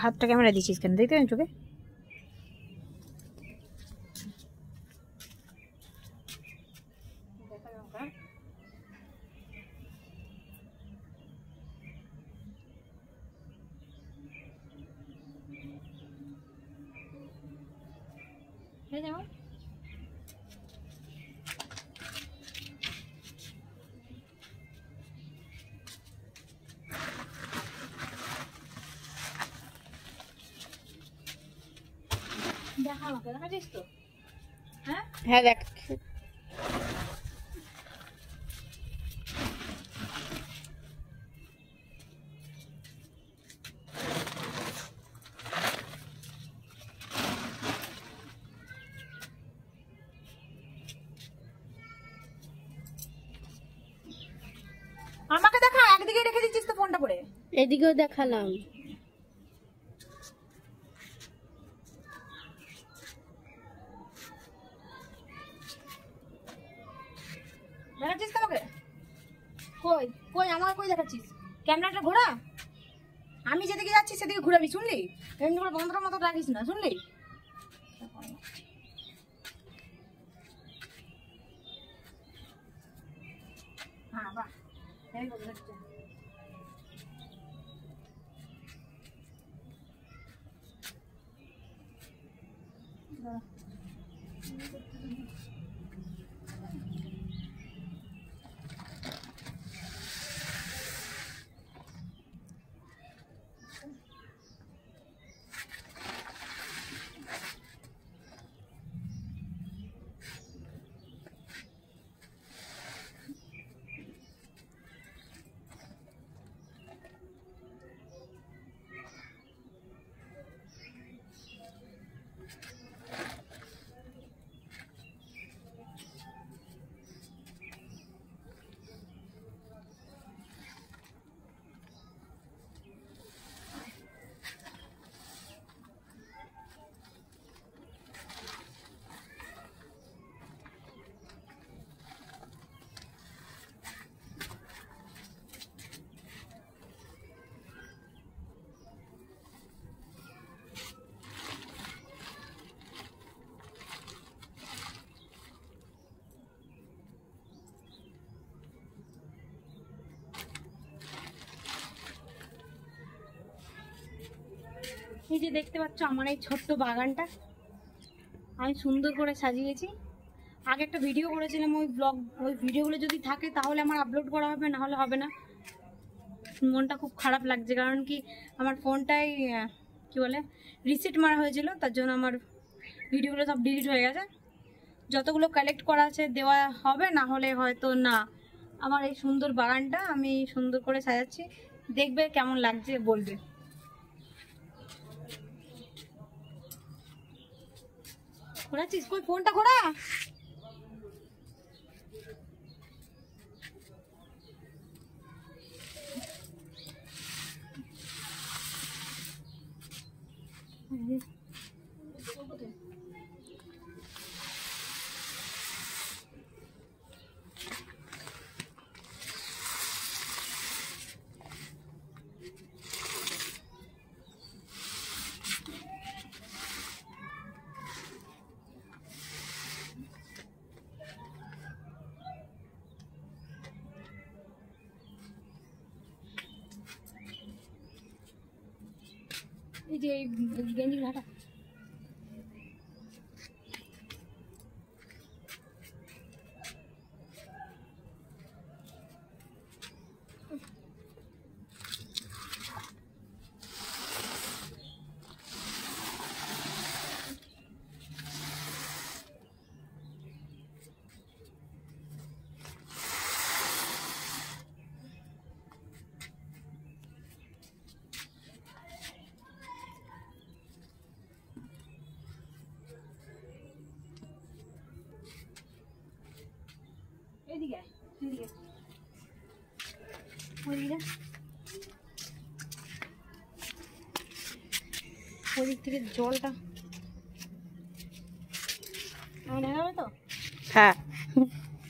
হাতটা ক্যামেরা দিচ্ছিস কেন? দেখতে না চোখে? দেখা আমাকে দেখাচ্ছিস তো? হ্যাঁ হ্যাঁ দেখ। আমাকে দেখা, একদিকে রেখে দিচ্ছিস তো ফোনটা পড়ে। এদিকেও দেখালাম। দেখাচ্ছিস তো আমাকে? কই কই আমার কই দেখাচ্ছিস? ক্যামেরাটা ঘোরা। আমি যেদিকে যাচ্ছি সেদিকে ঘুরাবি, শুনলি? এমনি করে বন্ধুর মতো রাখিস না, শুনলি? হ্যাঁ বাহ, এই বল দেখতে। এই যে দেখতে পাচ্ছ আমার এই ছোট্ট বাগানটা আমি সুন্দর করে সাজিয়েছি। আগে একটা ভিডিও করেছিলাম, ওই ব্লগ, ওই ভিডিওগুলো যদি থাকে তাহলে আমার আপলোড করা হবে, না হলে হবে না। মনটা খুব খারাপ লাগছে, কারণ কি আমার ফোনটাই কি বলে রিসেট মারা হয়েছিল, তার জন্য আমার ভিডিওগুলো সব ডিলিট হয়ে গেছে। যতগুলো কালেক্ট করা আছে দেওয়া হবে, না হলে হয়তো না। আমার এই সুন্দর বাগানটা আমি সুন্দর করে সাজাচ্ছি, দেখবে কেমন লাগছে বলবে। ঘোরাচ্ছিস কই ফোনটা? ঘোরা। এই যে এই গেঞ্জি ঘাটা এদিকে এদিকে ওদিকে ওদিক থেকে জলটা এমন হয়ে যাবে তো? হ্যাঁ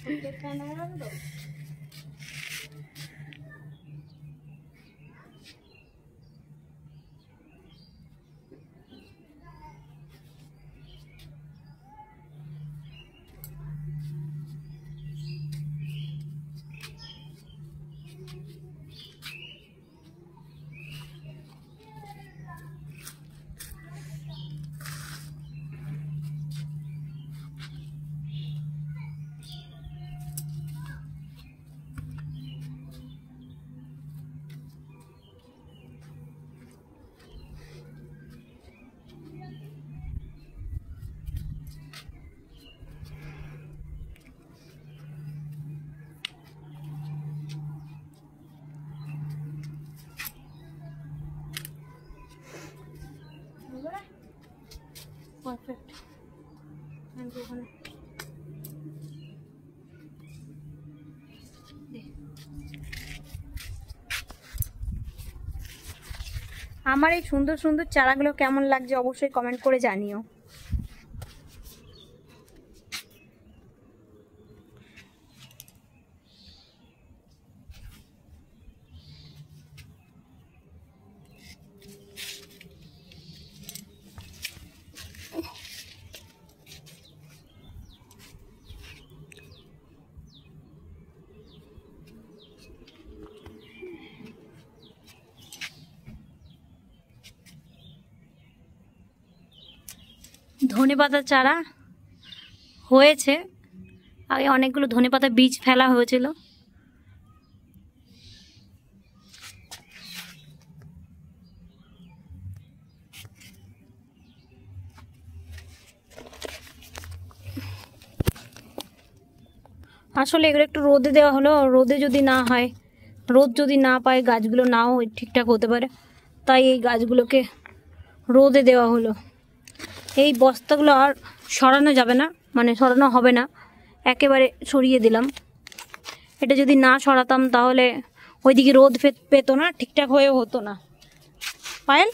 হয়ে যাবে তো? পারফেক্ট। ওখানে আমার এই সুন্দর সুন্দর চারাগুলো কেমন লাগছে অবশ্যই কমেন্ট করে জানিও। ধনেপাতার চারা হয়েছে, আগে অনেকগুলো ধনেপাতা বীজ ফেলা হয়েছিল। আসলে এগুলো একটু রোদে দেওয়া হলো, রোদে যদি না হয়, রোদ যদি না পায় গাছগুলো নাও ঠিকঠাক হতে পারে, তাই এই গাছগুলোকে রোদে দেওয়া হলো। এই বস্তাগুলো আর সরানো যাবে না, মানে সরানো হবে না, একেবারে সরিয়ে দিলাম। এটা যদি না সরাতাম তাহলে ওইদিকে রোদ পেতো না, ঠিকঠাক হয়েও হতো না। পায়েল,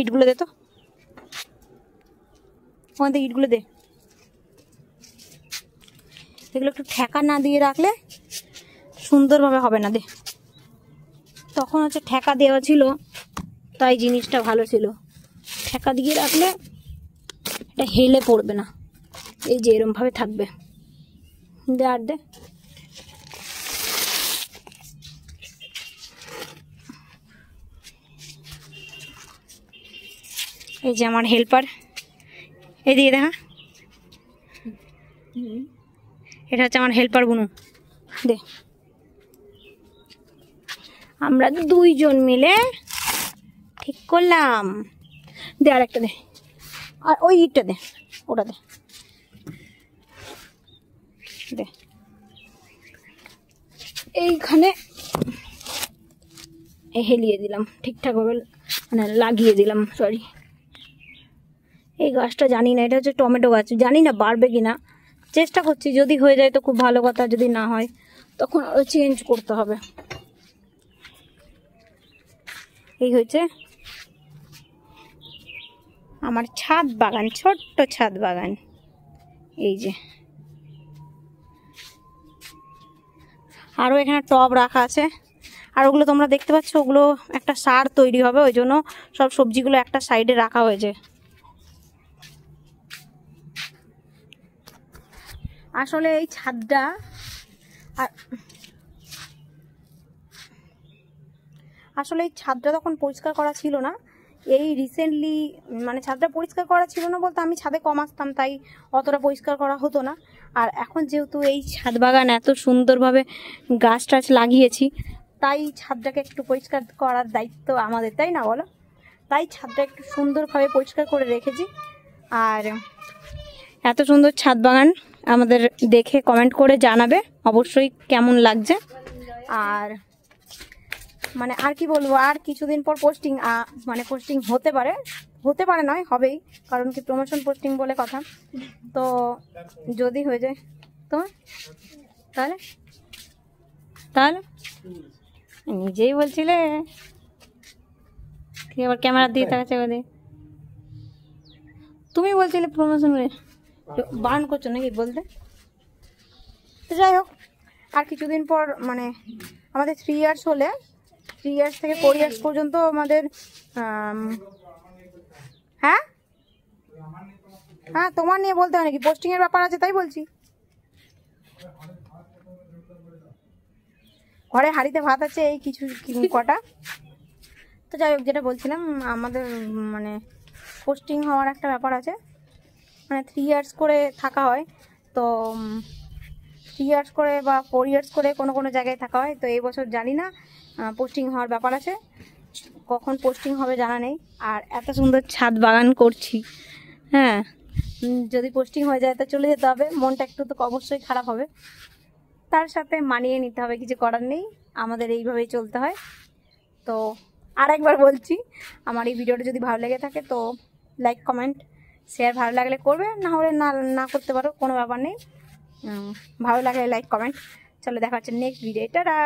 ইটগুলো দে তো, ওখান থেকে ইটগুলো দে। এগুলো একটু ঠেকা না দিয়ে রাখলে সুন্দরভাবে হবে না। দে, তখন হচ্ছে ঠেকা দেওয়া ছিল তাই জিনিসটা ভালো ছিল, ঠেকা দিয়ে রাখলে এটা হেলে পড়বে না, এই যে এরম ভাবে থাকবে। দে আর দে। এই যে আমার হেল্পার, এদিকে দেখা, এটা হচ্ছে আমার হেল্পার বুনু। দে, আমরা দুইজন মিলে ঠিক করলাম। দে আর একটা দে, আর ওই ইটটা দে, ওটা দে, দে এইখানে হেলিয়ে দিলাম, ঠিকঠাকভাবে মানে লাগিয়ে দিলাম। সরি, এই গাছটা জানি না, এটা হচ্ছে টমেটো গাছ, জানি না বাড়বে কিনা, চেষ্টা করছি, যদি হয়ে যায় তো খুব ভালো কথা, যদি না হয় তখন আরো চেঞ্জ করতে হবে। এই হচ্ছে আমার ছাদ বাগান, ছোট্ট ছাদ বাগান। এই যে আরও এখানে টব রাখা আছে, আর ওগুলো তোমরা দেখতে পাচ্ছ, ওগুলো একটা সার তৈরি হবে, ওই জন্য সব সবজিগুলো একটা সাইডে রাখা হয়েছে। আসলে এই ছাদটা তখন পরিষ্কার করা ছিল না, এই রিসেন্টলি, মানে ছাদটা পরিষ্কার করা ছিল না বলতে আমি ছাদে কম আসতাম তাই অতটা পরিষ্কার করা হতো না। আর এখন যেহেতু এই ছাদ বাগান এত সুন্দরভাবে গাছ টাছ লাগিয়েছি, তাই ছাদটাকে একটু পরিষ্কার করার দায়িত্ব আমাদের, তাই না বলো? তাই ছাদটা একটু সুন্দরভাবে পরিষ্কার করে রেখেছি। আর এত সুন্দর ছাদ বাগান আমাদের দেখে কমেন্ট করে জানাবে অবশ্যই কেমন লাগছে। আর মানে আর কি বলবো, আর কিছুদিন পর পোস্টিং, মানে পোস্টিং হতে পারে নয়, হবেই, কারণ কি প্রমোশন পোস্টিং বলে কথা। তো যদি হয়ে যায় তোমার, তাহলে নিজেই বলছিলে, ঠিক, আবার ক্যামেরা দিয়ে তাকাচ্ছে, তুমি বলছিলে প্রমোশন বার্ন করছো নাকি বলতে। তো যাই হোক, আর কিছুদিন পর মানে আমাদের 3 ইয়ার্স হলে, 3 ইয়ার্স থেকে 4 ইয়ার্স পর্যন্ত আমাদের, হ্যাঁ হ্যাঁ তোমার নিয়ে বলতে হয় নাকি, পোস্টিং এর ব্যাপার আছে তাই বলছি। ঘরে হাঁড়িতে ভাত আছে এই কিছু কটা। তো যাই হোক, যেটা বলছিলাম, আমাদের মানে পোস্টিং হওয়ার একটা ব্যাপার আছে, মানে 3 ইয়ার্স করে থাকা হয়, তো 3 ইয়ার্স করে বা 4 ইয়ার্স করে কোনো জায়গায় থাকা হয়। তো এই বছর জানি না পোস্টিং হওয়ার ব্যাপার আছে, কখন পোস্টিং হবে জানা নেই। আর এত সুন্দর ছাদ বাগান করছি, হ্যাঁ, যদি পোস্টিং হয়ে যায় তো চলে যেতে হবে, মনটা একটু তো অবশ্যই খারাপ হবে, তার সাথে মানিয়ে নিতে হবে, কিছু করার নেই, আমাদের এইভাবেই চলতে হয়। তো আর একবার বলছি, আমার এই ভিডিওটা যদি ভালো লেগে থাকে তো লাইক কমেন্ট শেয়ার ভালো লাগলে করবে, না হলে না না করতে পারো, কোনো ব্যাপার নেই। ভালো লাগলে লাইক কমেন্ট। চলো দেখা হচ্ছে নেক্সট ভিডিও। টাটা।